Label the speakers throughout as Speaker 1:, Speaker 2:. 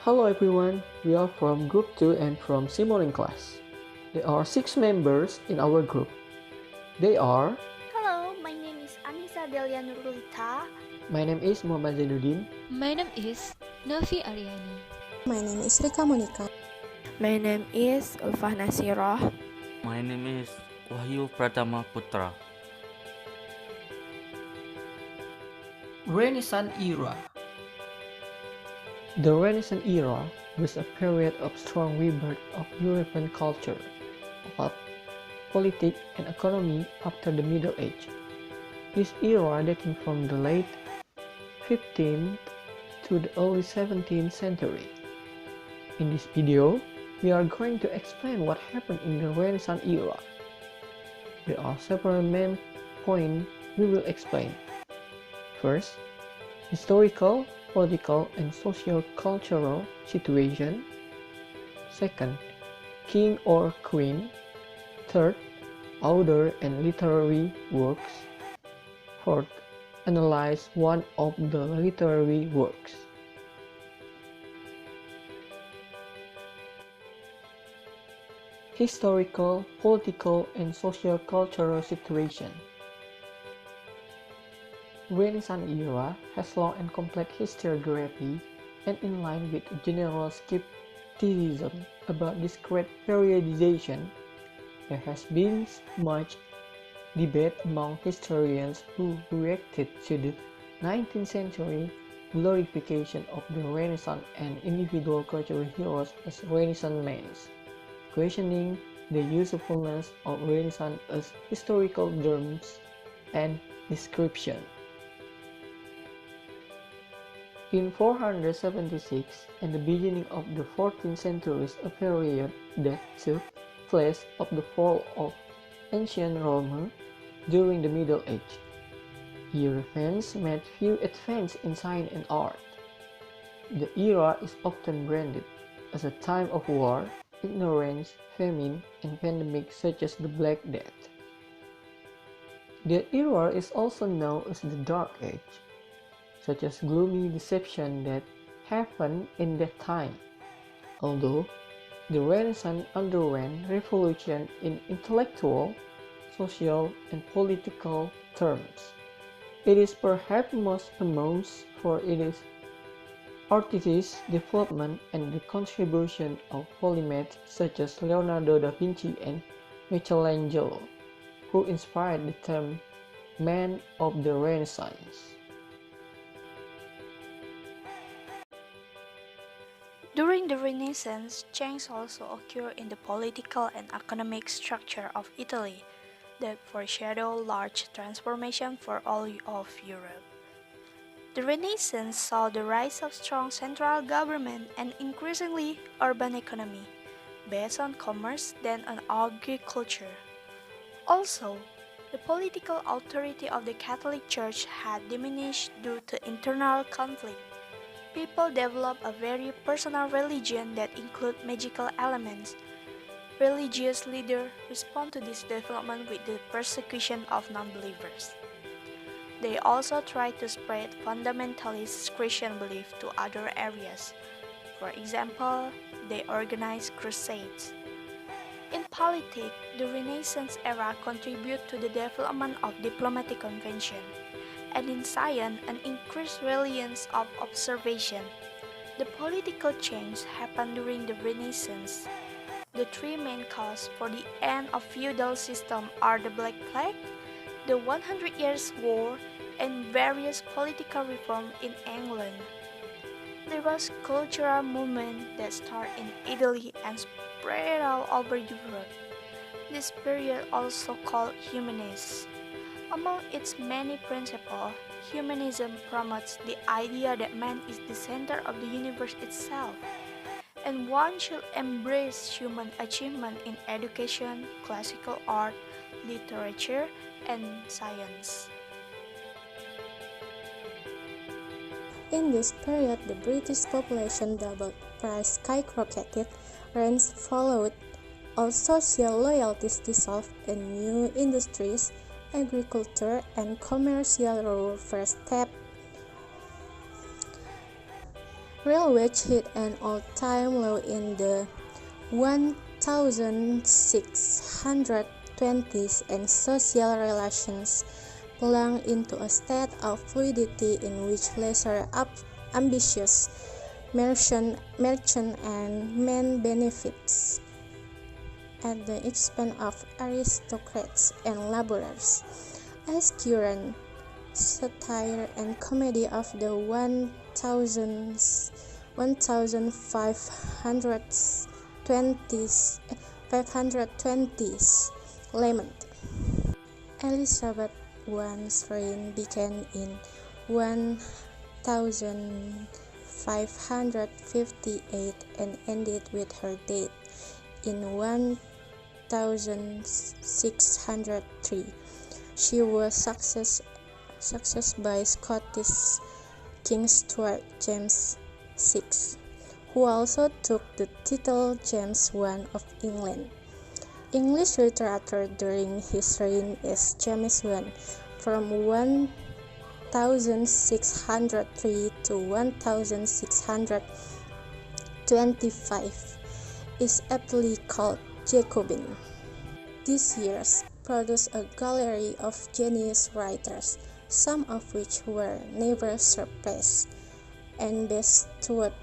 Speaker 1: Hello everyone, we are from Group 2 and from Simoling class. There are 6 members in our group. They are...
Speaker 2: Hello, my name is Annisa, Delya, Nurulita.
Speaker 1: My name is Muhammad Zainuddin.
Speaker 3: My name is Novi Aryani.
Speaker 4: My name is Rika Monica.
Speaker 5: My name is Ulfah Nashiroh.
Speaker 6: My name is Wahyu Pratama Putra.
Speaker 7: Renaissance era.
Speaker 1: The Renaissance era was a period of strong rebirth of European culture, art, politics, and economy after the Middle Age. This era dating from the late 15th to the early 17th century. In this video, we are going to explain what happened in the Renaissance era. There are several main points we will explain. First, historical, political, and socio-cultural situation. Second, king or queen. Third, author and literary works. Fourth, analyze one of the literary works. Historical, political, and socio-cultural situation. Renaissance era has long and complex historiography, and in line with general skepticism about this great periodization, there has been much debate among historians who reacted to the 19th century glorification of the Renaissance and individual cultural heroes as Renaissance men, questioning the usefulness of Renaissance as historical terms and description. In 476 and the beginning of the 14th century, a period that took place of the fall of ancient Rome during the Middle Age. Europeans made few advances in science and art. The era is often branded as a time of war, ignorance, famine, and pandemics such as the Black Death. The era is also known as the Dark Age, such as gloomy deception that happened in that time. Although the Renaissance underwent revolution in intellectual, social, and political terms, it is perhaps most famous for its artistic development and the contribution of polymaths such as Leonardo da Vinci and Michelangelo, who inspired the term "man of the Renaissance."
Speaker 2: During the Renaissance, changes also occurred in the political and economic structure of Italy that foreshadowed large transformation for all of Europe. The Renaissance saw the rise of strong central government and increasingly urban economy, based on commerce than on agriculture. Also, the political authority of the Catholic Church had diminished due to internal conflict. People develop a very personal religion that include magical elements. Religious leaders respond to this development with the persecution of non-believers. They also try to spread fundamentalist Christian belief to other areas. For example, they organize crusades. In politics, the Renaissance era contributed to the development of diplomatic convention, and in science, an increased reliance of observation. The political change happened during the Renaissance. The three main causes for the end of feudal system are the Black Plague, the 100 Years' War, and various political reforms in England. There was cultural movement that started in Italy and spread all over Europe. This period also called humanism. Among its many principles, humanism promotes the idea that man is the center of the universe itself, and one should embrace human achievement in education, classical art, literature, and science.
Speaker 4: In this period, the British population doubled, price skyrocketed, rents followed, all social loyalties dissolved, and new industries, agriculture, and commercial rule first stepped Real wage hit an all-time low in the 1620s, and social relations plunged into a state of fluidity in which lesser ambitious merchant and men benefits at the expense of aristocrats and laborers. As current satire and comedy of the 520s lament. Elizabeth I's reign began in 1558 and ended with her death in 1603. She was succeeded by Scottish King Stuart James VI, who also took the title James I of England. English literature during his reign is James I from 1603 to 1625 is aptly called Jacobin. These years produced a gallery of genius writers, some of which were never surpassed, and bestowed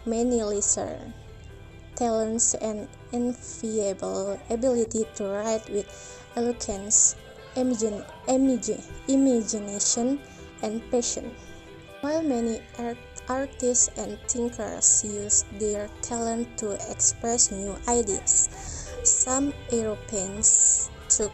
Speaker 4: many lesser talents and enviable ability to write with eloquence, imagination, and passion. While many artists and thinkers used their talent to express new ideas, some Europeans took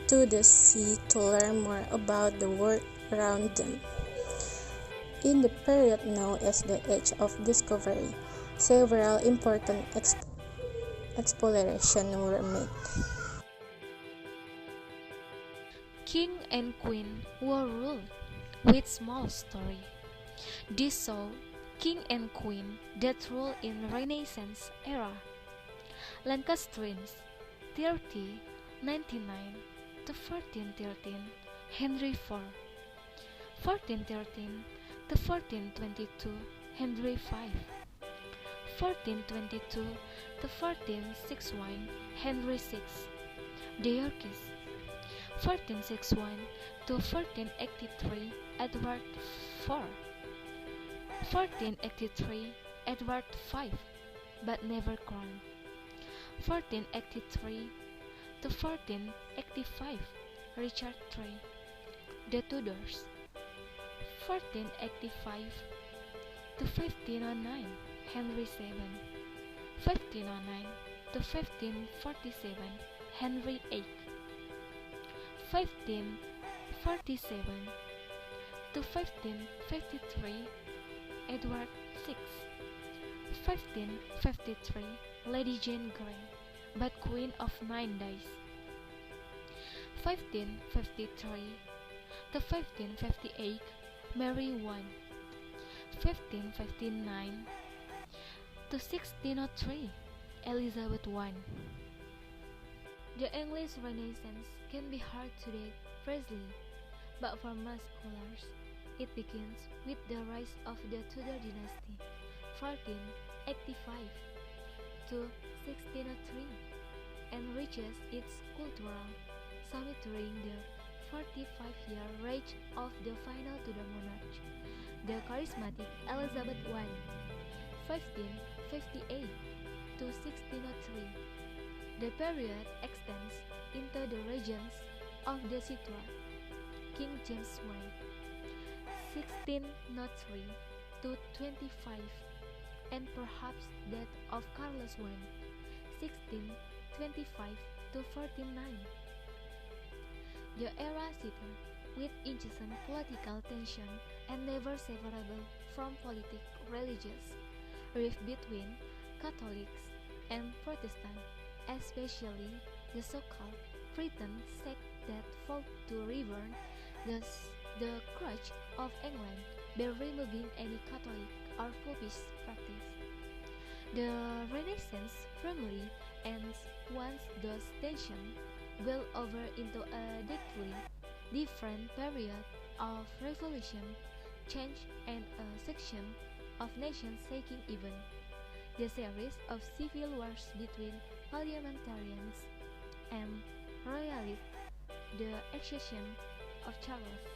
Speaker 4: to the sea to learn more about the world around them. In the period known as the Age of Discovery, several important explorations were made.
Speaker 3: King and queen were ruled with small story. This saw king and queen that ruled in Renaissance era. Lancastrians 1399 to 1413, Henry IV. 1413 to 1422, Henry V. 1422 to 1461, Henry VI. The Yorkists 1461 to 1483, Edward IV. 1483, Edward V, but never crowned. 1483 to 1485, Richard III. The Tudors 1485 to 1509, Henry VII. 1509 to 1547, Henry VIII. 1547 to 1553, Edward VI. 1553, Lady Jane Grey, but Queen of 9 days. 1553 to 1558, Mary I. 1559 to 1603, Elizabeth I. The English Renaissance can be hard to date precisely, but for most scholars, it begins with the rise of the Tudor dynasty, 1485 to 1603, and reaches its cultural summit during the 45-year reign of the final Tudor monarch, the charismatic Elizabeth I, 1558 to 1603. The period extends into the reigns of the Stuart, King James I, 1603 to 25, and perhaps that of Carlos I, 1625 to 49. The era settled with incessant political tension and never severable from religious rift between Catholics and Protestants, especially the so-called Puritan sect that fought to return the crutch of England by removing any Catholic or Popish practice. The Renaissance firmly ends once those tensions boil over into a deeply different period of revolution, change, and a section of nation-shaking event. The series of civil wars between parliamentarians and royalists, the accession of Charles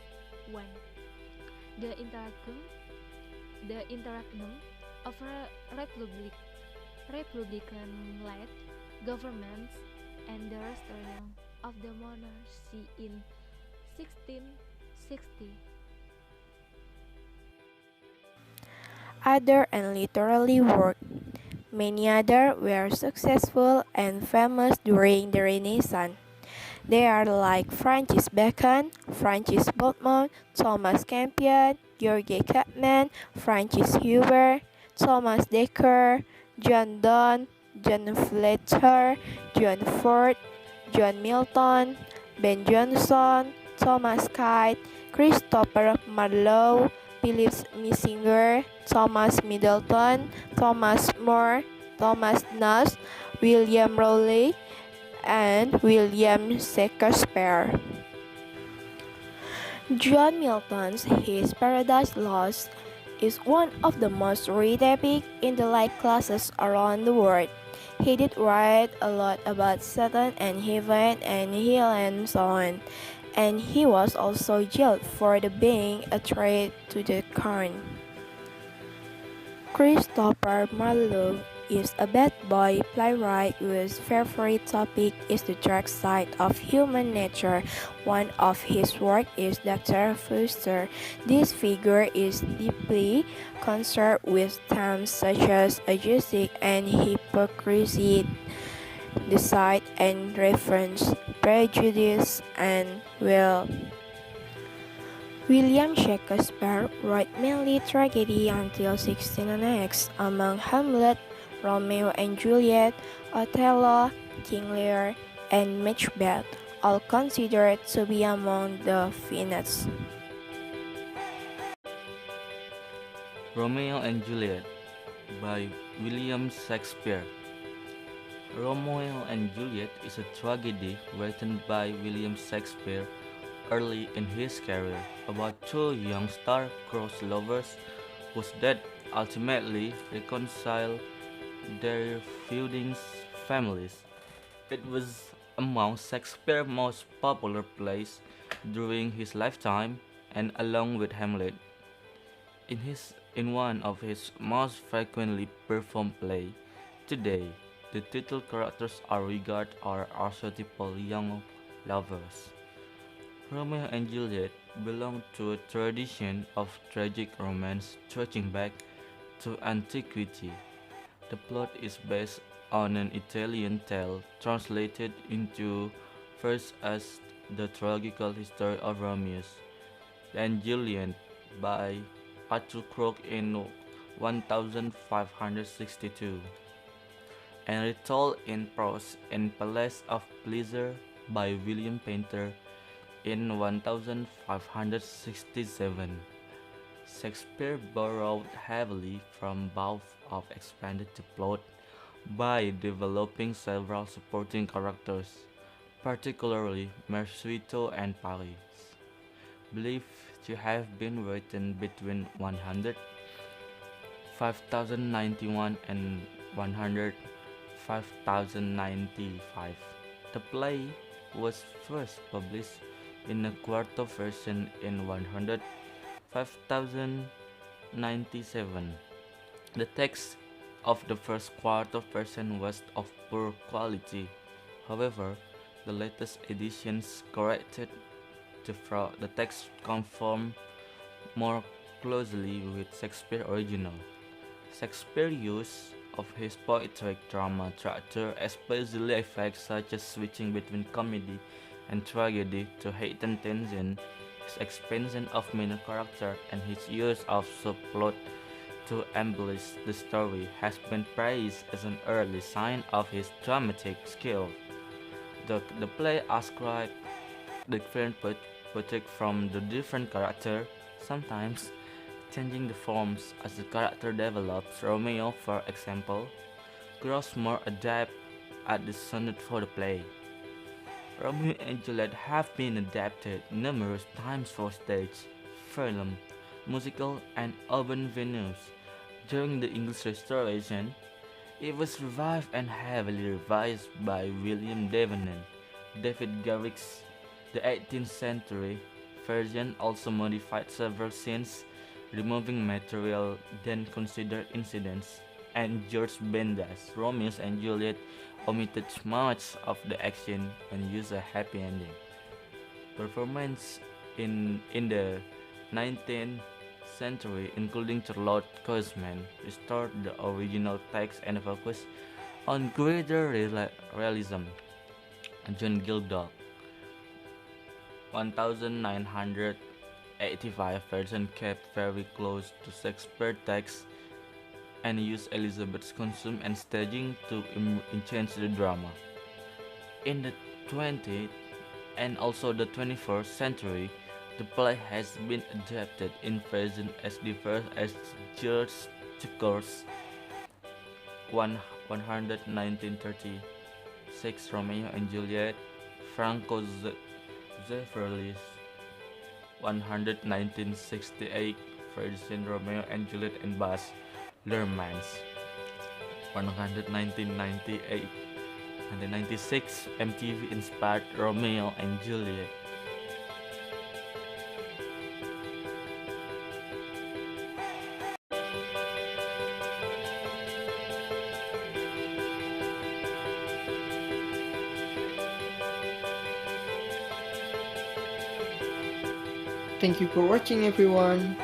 Speaker 3: I, the interregnum of Republican-led governments, and the restoration of the monarchy in 1660.
Speaker 5: Other and literary work. Many others were successful and famous during the Renaissance. They are like Francis Bacon, Francis Beaumont, Thomas Campion, George Chapman, Francis Huber, Thomas Dekker, John Donne, John Fletcher, John Ford, John Milton, Ben Jonson, Thomas Kite, Christopher Marlowe, Philip Messinger, Thomas Middleton, Thomas More, Thomas Nash, William Rowley, and William Shakespeare. John Milton's His Paradise Lost is one of the most read epic in the light classes around the world. He did write a lot about Satan and heaven and hell and so on, and he was also jailed for being a threat to the crown. Christopher Marlowe is a bad boy playwright whose favorite topic is the dark side of human nature. One of his works is Dr. Fuster. This figure is deeply concerned with themes such as atheism and hypocrisy, deceit and revenge, prejudice and will. William Shakespeare wrote mainly tragedy until 1600, among Hamlet, Romeo and Juliet, Othello, King Lear, and Macbeth, all considered to be among the finest.
Speaker 6: Romeo and Juliet by William Shakespeare. Romeo and Juliet is a tragedy written by William Shakespeare early in his career about two young star-crossed lovers whose death ultimately reconcile their feuding families. It was among Shakespeare's most popular plays during his lifetime, and along with Hamlet, in one of his most frequently performed plays. Today, the title characters are regarded as archetypal young lovers. Romeo and Juliet belong to a tradition of tragic romance stretching back to antiquity. The plot is based on an Italian tale translated into verse as The Tragical History of Romeo and Juliet by Arthur Crook in 1562, and retold in prose in Palace of Pleasure by William Painter in 1567. Shakespeare borrowed heavily from both of expanded the plot by developing several supporting characters, particularly Mersuito and Paris, believed to have been written between 5091 and 5095. The play was first published in a quarto version in 5097. The text of the first quarto version was of poor quality. However, the latest editions corrected the text conform more closely with Shakespeare's original. Shakespeare's use of his poetic drama structure, especially effects such as switching between comedy and tragedy to heighten tension, his expansion of minor character, and his use of subplot to embellish the story has been praised as an early sign of his dramatic skill. The play ascribed different poetic from the different character, sometimes changing the forms as the character develops. Romeo, for example, grows more adept at the sonnet for the play. Romeo and Juliet have been adapted numerous times for stage, film, musical, and urban venues. During the English Restoration, it was revived and heavily revised by William Davenant. David Garrick's The 18th Century version also modified several scenes, removing material then considered incidents, and George Benda's Romeo and Juliet omitted much of the action and used a happy ending. Performance in the 19th century, including Charlotte Coisman, restored the original text and focused on greater realism. John Gildock, 1985 version kept very close to Shakespeare's text and used Elizabeth's costume and staging to enhance the drama. In the 20th and also the 21st century, the play has been adapted in versions as diverse as George Tucker's 1936 Romeo and Juliet, Franco Zeffirelli's 1968 version Romeo and Juliet, and Baz Luhrmann's 1996 MTV-inspired Romeo and Juliet.
Speaker 1: Thank you for watching, everyone.